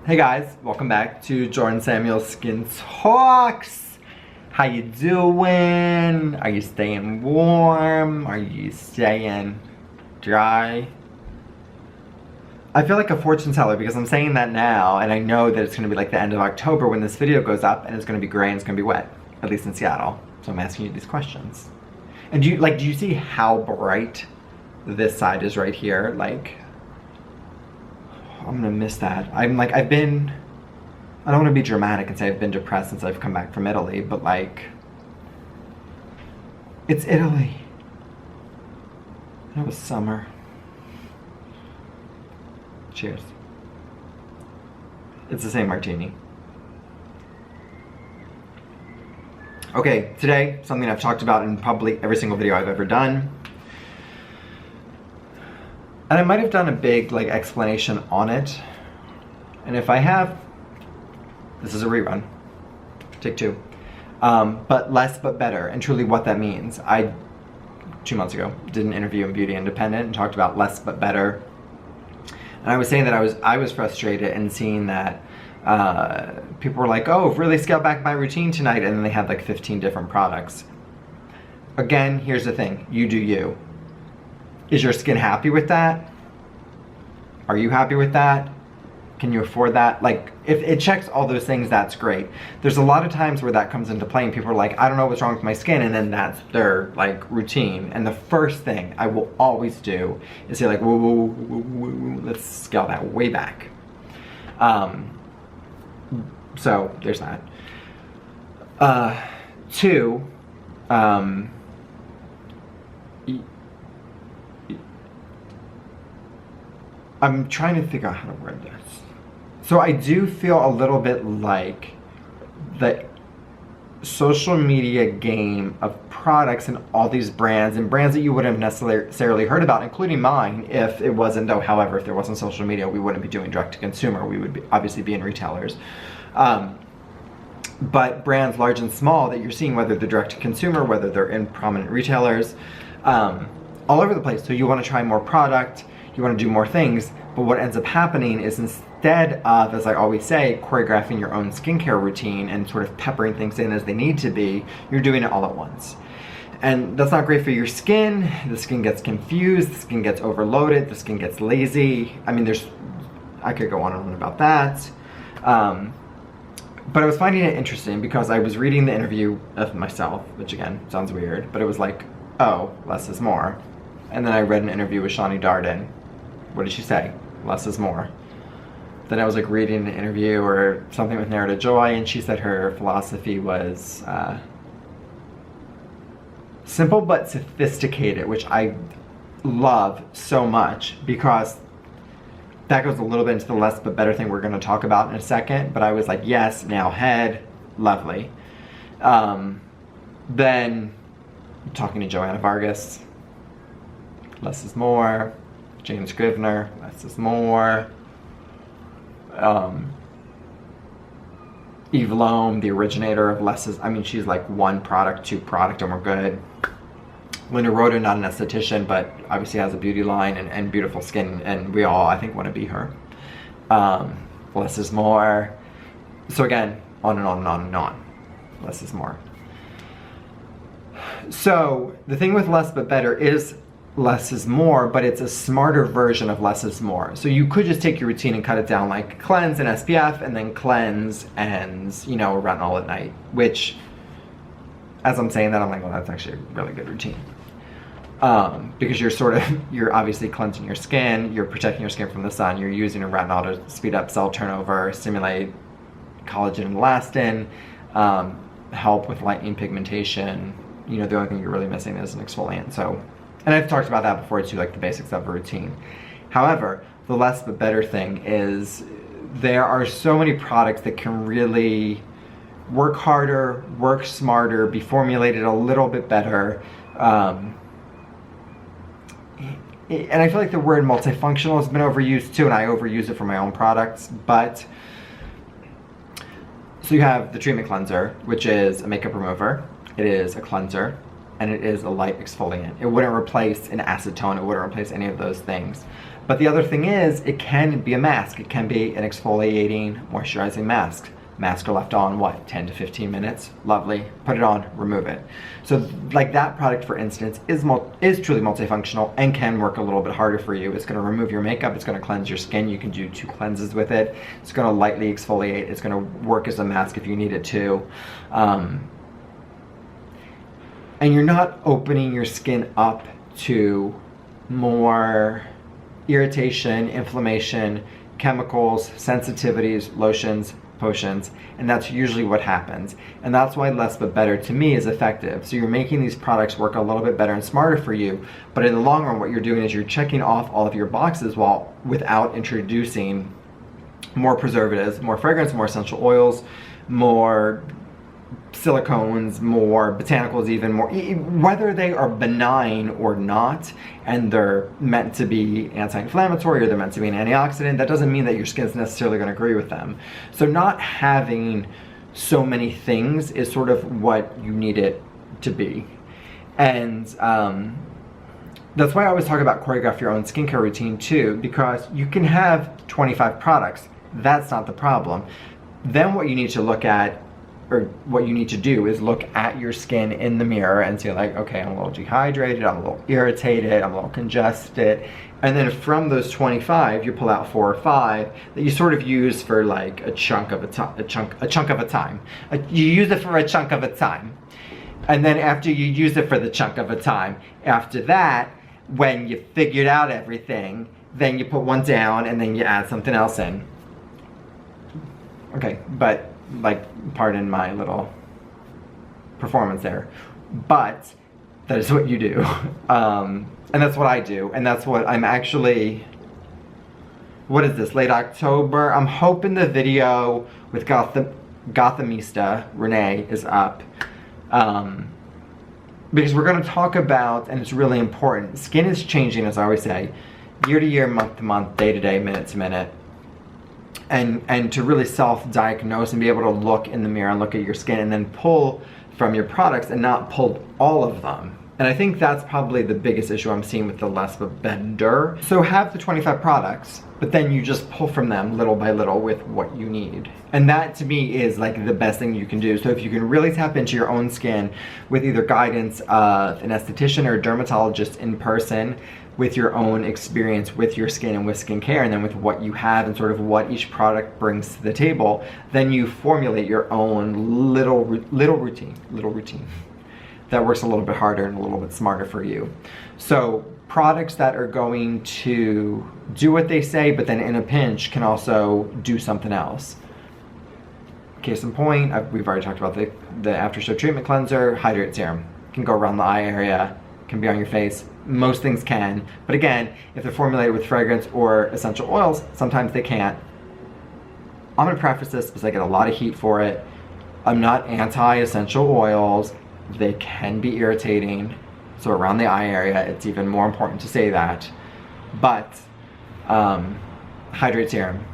Hey guys, welcome back to Jordan Samuel Skin Talks. How you doing? Are you staying warm? Are you staying dry? I feel like a fortune teller because I'm saying that now and I know that it's going to be like the end of October when this video goes up and it's going to be gray and it's going to be wet, at least in Seattle. So I'm asking you these questions. And do you see how bright this side is right here? Like, I'm gonna miss that. I don't want to be dramatic and say I've been depressed since I've come back from Italy, but like, it's Italy. It was summer. Cheers. It's the same martini. Okay, today, something I've talked about in probably every single video I've ever done. And I might have done a big like explanation on it. And if I have, this is a rerun. Take two. But less but better, and truly what that means. I, 2 months ago, did an interview in Beauty Independent and talked about less but better. And I was saying that I was frustrated in seeing that people were like, oh, really scale back my routine tonight, and then they had like 15 different products. Again, here's the thing, you do you. Is your skin happy with that? Are you happy with that? Can you afford that? Like, if it checks all those things, that's great. There's a lot of times where that comes into play and people are like, I don't know what's wrong with my skin, and then that's their like routine. And the first thing I will always do is say like, whoa, whoa, whoa, whoa, whoa, let's scale that way back. So there's that. Two, I'm trying to figure out how to word this. So I do feel a little bit like the social media game of products and all these brands and brands that you wouldn't have necessarily heard about, including mine, if it wasn't, though, however, if there wasn't social media, we wouldn't be doing direct to consumer. We would obviously be in retailers. But brands large and small that you're seeing, whether they're direct to consumer, whether they're in prominent retailers, all over the place. So you want to try more product, you want to do more things, but what ends up happening is instead of, as I always say, choreographing your own skincare routine and sort of peppering things in as they need to be, you're doing it all at once. And that's not great for your skin. The skin gets confused, the skin gets overloaded, the skin gets lazy. I mean, I could go on and on about that. But I was finding it interesting because I was reading the interview of myself, which again, sounds weird, but it was like, oh, less is more. And then I read an interview with Shani Darden. What did she say? Less is more. Then I was like reading an interview or something with Narita Joy, and she said her philosophy was simple but sophisticated, which I love so much because that goes a little bit into the less but better thing we're going to talk about in a second. But I was like, yes, now head, lovely. Then talking to Joanna Vargas, less is more. James Scrivener, less is more. Eve Lome, the originator of less is, I mean, she's like one product, two product, and we're good. Linda Rhoda, not an esthetician, but obviously has a beauty line and beautiful skin, and we all, I think, want to be her. Less is more. So again, on and on and on and on. Less is more. So the thing with less but better is less is more, but it's a smarter version of less is more. So you could just take your routine and cut it down, like cleanse and SPF, and then cleanse and, you know, retinol at night, which, as I'm saying that, I'm like, well, that's actually a really good routine. Because you're obviously cleansing your skin, you're protecting your skin from the sun, you're using a retinol to speed up cell turnover, stimulate collagen and elastin, help with lightening pigmentation. You know, the only thing you're really missing is an exfoliant. So, and I've talked about that before too, like the basics of a routine. However, the less but better thing is there are so many products that can really work harder, work smarter, be formulated a little bit better. And I feel like the word multifunctional has been overused too, and I overuse it for my own products, but so you have the treatment cleanser, which is a makeup remover, it is a cleanser, and it is a light exfoliant. It wouldn't replace an acetone, it wouldn't replace any of those things. But the other thing is, it can be a mask. It can be an exfoliating, moisturizing mask. Mask are left on, what, 10 to 15 minutes? Lovely. Put it on, remove it. So like that product, for instance, is truly multifunctional and can work a little bit harder for you. It's going to remove your makeup. It's going to cleanse your skin. You can do 2 cleanses with it. It's going to lightly exfoliate. It's going to work as a mask if you need it to. And you're not opening your skin up to more irritation, inflammation, chemicals, sensitivities, lotions, potions, and that's usually what happens. And that's why less but better to me is effective. So you're making these products work a little bit better and smarter for you, but in the long run what you're doing is you're checking off all of your boxes without introducing more preservatives, more fragrance, more essential oils, more silicones, more botanicals, even more, whether they are benign or not, and they're meant to be anti-inflammatory or they're meant to be an antioxidant, that doesn't mean that your skin's necessarily going to agree with them. So not having so many things is sort of what you need it to be. And that's why I always talk about choreograph your own skincare routine too, because you can have 25 products. That's not the problem. Then what you need to look at, or what you need to do, is look at your skin in the mirror and say like, okay, I'm a little dehydrated, I'm a little irritated, I'm a little congested. And then from those 25, you pull out 4 or 5 that you sort of use for like a chunk of a time. You use it for a chunk of a time. And then after you use it for the chunk of a time, after that, when you figured out everything, then you put one down and then you add something else in. Okay, but like, pardon my little performance there, but that is what you do. And that's what I do, and that's what I'm actually, what is this, late October? I'm hoping the video with Gothamista Renee is up, because we're going to talk about, and it's really important, skin is changing, as I always say, year to year, month to month, day to day, minute to minute. And to really self-diagnose and be able to look in the mirror and look at your skin and then pull from your products and not pull all of them. And I think that's probably the biggest issue I'm seeing with the less but better. So have the 25 products, but then you just pull from them little by little with what you need. And that to me is like the best thing you can do. So if you can really tap into your own skin with either guidance of an esthetician or a dermatologist in person, with your own experience with your skin and with skincare, and then with what you have and sort of what each product brings to the table, then you formulate your own little routine that works a little bit harder and a little bit smarter for you. So products that are going to do what they say, but then in a pinch can also do something else. Case in point, we've already talked about the After Show Treatment Cleanser, Hydrate Serum. Can go around the eye area, can be on your face. Most things can, but again, if they're formulated with fragrance or essential oils, sometimes they can't. I'm gonna preface this because I get a lot of heat for it. I'm not anti-essential oils. They can be irritating. So around the eye area, it's even more important to say that. But Hydrate Serum,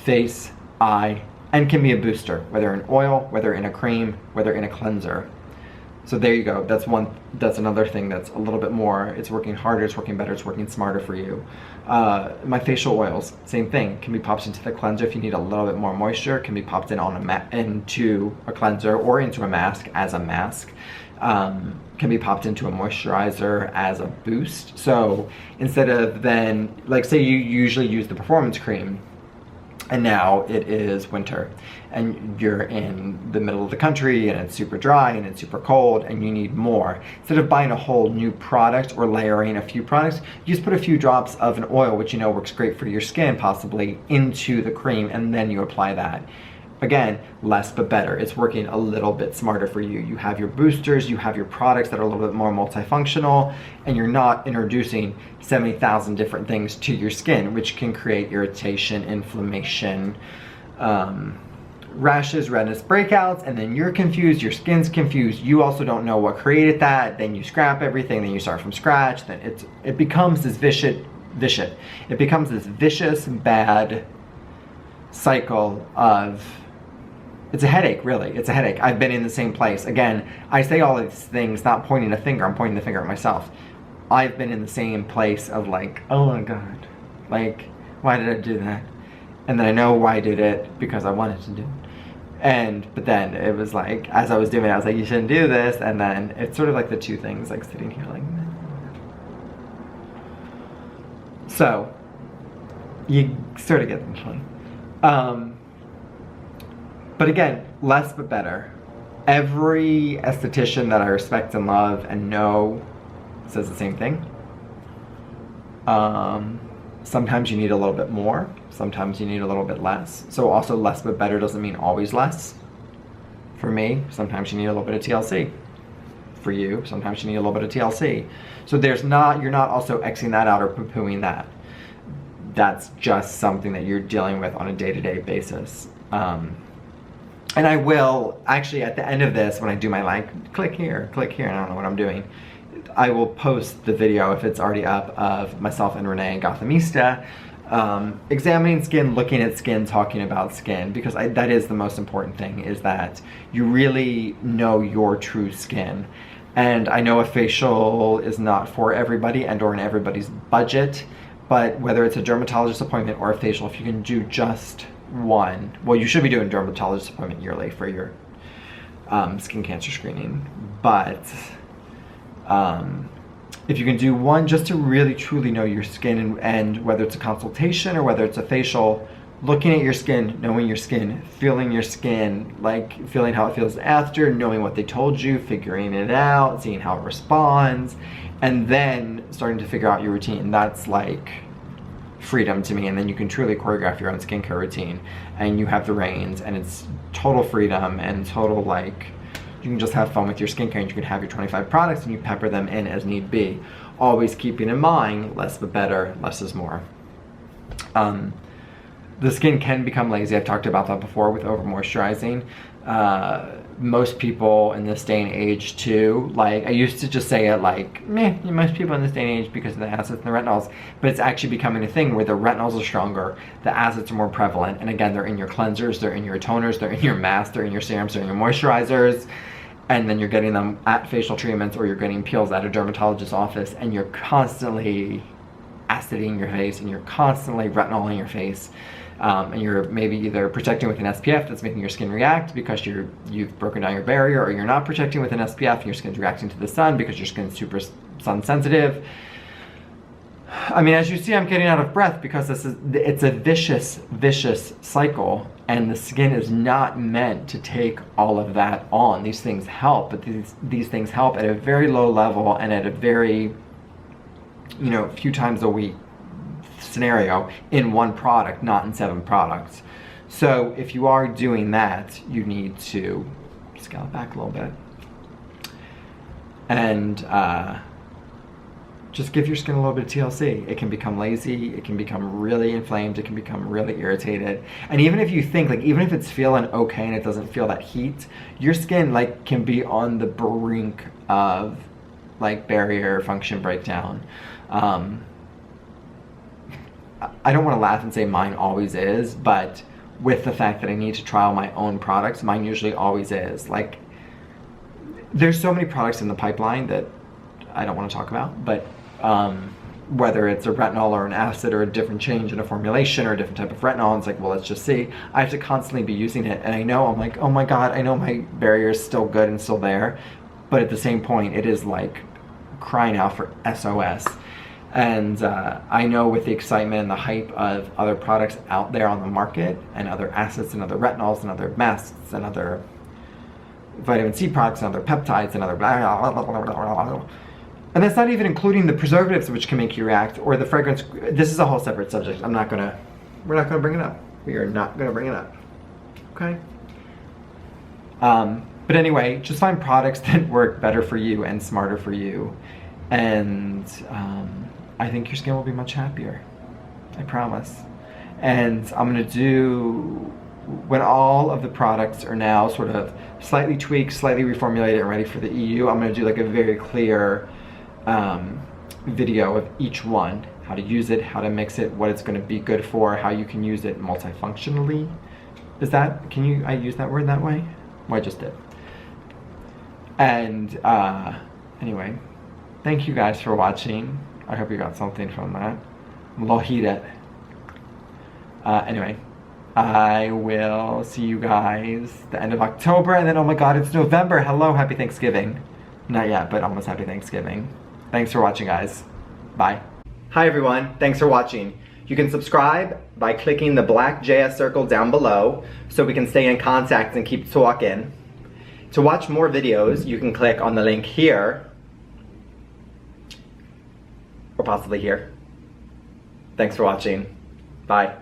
face, eye, and can be a booster, whether in oil, whether in a cream, whether in a cleanser. So there you go. That's another thing that's a little bit more, it's working harder, it's working better, it's working smarter for you. My facial oils, same thing, can be popped into the cleanser if you need a little bit more moisture, can be popped in into a cleanser or into a mask as a mask. Can be popped into a moisturizer as a boost. So instead of then, like say you usually use the performance cream, and now it is winter and you're in the middle of the country and it's super dry and it's super cold and you need more. Instead of buying a whole new product or layering a few products, you just put a few drops of an oil, which you know works great for your skin, possibly into the cream, and then you apply that. Again, less but better. It's working a little bit smarter for you. You have your boosters, you have your products that are a little bit more multifunctional, and you're not introducing 70,000 different things to your skin, which can create irritation, inflammation, rashes, redness, breakouts, and then you're confused, your skin's confused, you also don't know what created that, then you scrap everything, then you start from scratch, then it becomes this vicious, bad cycle of, it's a headache, really. It's a headache. I've been in the same place. Again, I say all of these things not pointing a finger. I'm pointing the finger at myself. I've been in the same place of like, oh my God, like, why did I do that? And then I know why I did it, because I wanted to do it. But then it was like, as I was doing it, I was like, you shouldn't do this. And then it's sort of like the two things, like sitting here like, so you sort of get the point. But again, less but better. Every esthetician that I respect and love and know says the same thing. Sometimes you need a little bit more. Sometimes you need a little bit less. So also less but better doesn't mean always less. For me, sometimes you need a little bit of TLC. For you, sometimes you need a little bit of TLC. So you're not also Xing that out or poo-pooing that. That's just something that you're dealing with on a day-to-day basis. And I will, actually at the end of this, when I do my like, click here, and I don't know what I'm doing, I will post the video, if it's already up, of myself and Renee and Gothamista examining skin, looking at skin, talking about skin, because that is the most important thing, is that you really know your true skin. And I know a facial is not for everybody and or in everybody's budget, but whether it's a dermatologist appointment or a facial, if you can do just one, well, you should be doing a dermatologist appointment yearly for your skin cancer screening, but if you can do one just to really truly know your skin, and whether it's a consultation or whether it's a facial, looking at your skin, knowing your skin, feeling your skin, like feeling how it feels after, knowing what they told you, figuring it out, seeing how it responds, and then starting to figure out your routine. That's like freedom to me. And then you can truly choreograph your own skincare routine, and you have the reins, and it's total freedom and total, like, you can just have fun with your skincare, and you can have your 25 products and you pepper them in as need be. Always keeping in mind, less but better, less is more. The skin can become lazy. I've talked about that before with over moisturizing. Most people in this day and age too, like, I used to just say it like, meh, most people in this day and age because of the acids and the retinols, but it's actually becoming a thing where the retinols are stronger, the acids are more prevalent, and again, they're in your cleansers, they're in your toners, they're in your masks, they're in your serums, they're in your moisturizers, and then you're getting them at facial treatments, or you're getting peels at a dermatologist's office, and you're constantly aciding your face, and you're constantly retinoling your face. And you're maybe either protecting with an SPF that's making your skin react because you've broken down your barrier, or you're not protecting with an SPF and your skin's reacting to the sun because your skin's super sun sensitive. I mean, as you see, I'm getting out of breath because it's a vicious cycle, and the skin is not meant to take all of that on. These things help, but these things help at a very low level and at a very, few times a week scenario in one product, not in 7 products. So if you are doing that, you need to scale it back a little bit and just give your skin a little bit of TLC. It can become lazy, it can become really inflamed, it can become really irritated. And even if you think, like, even if it's feeling okay and it doesn't feel that heat, your skin like can be on the brink of like barrier function breakdown. I don't want to laugh and say mine always is, but with the fact that I need to trial my own products, mine usually always is. Like, there's so many products in the pipeline that I don't want to talk about, but whether it's a retinol or an acid or a different change in a formulation or a different type of retinol, it's like, well, let's just see. I have to constantly be using it, and I know, I'm like, oh my God, I know my barrier is still good and still there, but at the same point, it is like crying out for SOS. And I know with the excitement and the hype of other products out there on the market, and other acids and other retinols and other masks and other vitamin C products and other peptides and other blah, blah, blah, blah, blah, blah. And that's not even including the preservatives which can make you react, or the fragrance. This is a whole separate subject. we're not gonna bring it up. We are not gonna bring it up. Okay? But anyway, just find products that work better for you and smarter for you. And I think your skin will be much happier. I promise. And I'm gonna do, when all of the products are now sort of slightly tweaked, slightly reformulated and ready for the EU, I'm gonna do like a very clear video of each one, how to use it, how to mix it, what it's gonna be good for, how you can use it multifunctionally. Can I use that word that way? Well, I just did. And anyway, thank you guys for watching. I hope you got something from that. Lohit. Anyway, I will see you guys the end of October, and then, oh my god, it's November. Hello, happy Thanksgiving. Not yet, but almost happy Thanksgiving. Thanks for watching, guys. Bye. Hi, everyone. Thanks for watching. You can subscribe by clicking the black JS circle down below so we can stay in contact and keep talking. To watch more videos, you can click on the link here, or possibly here. Thanks for watching. Bye.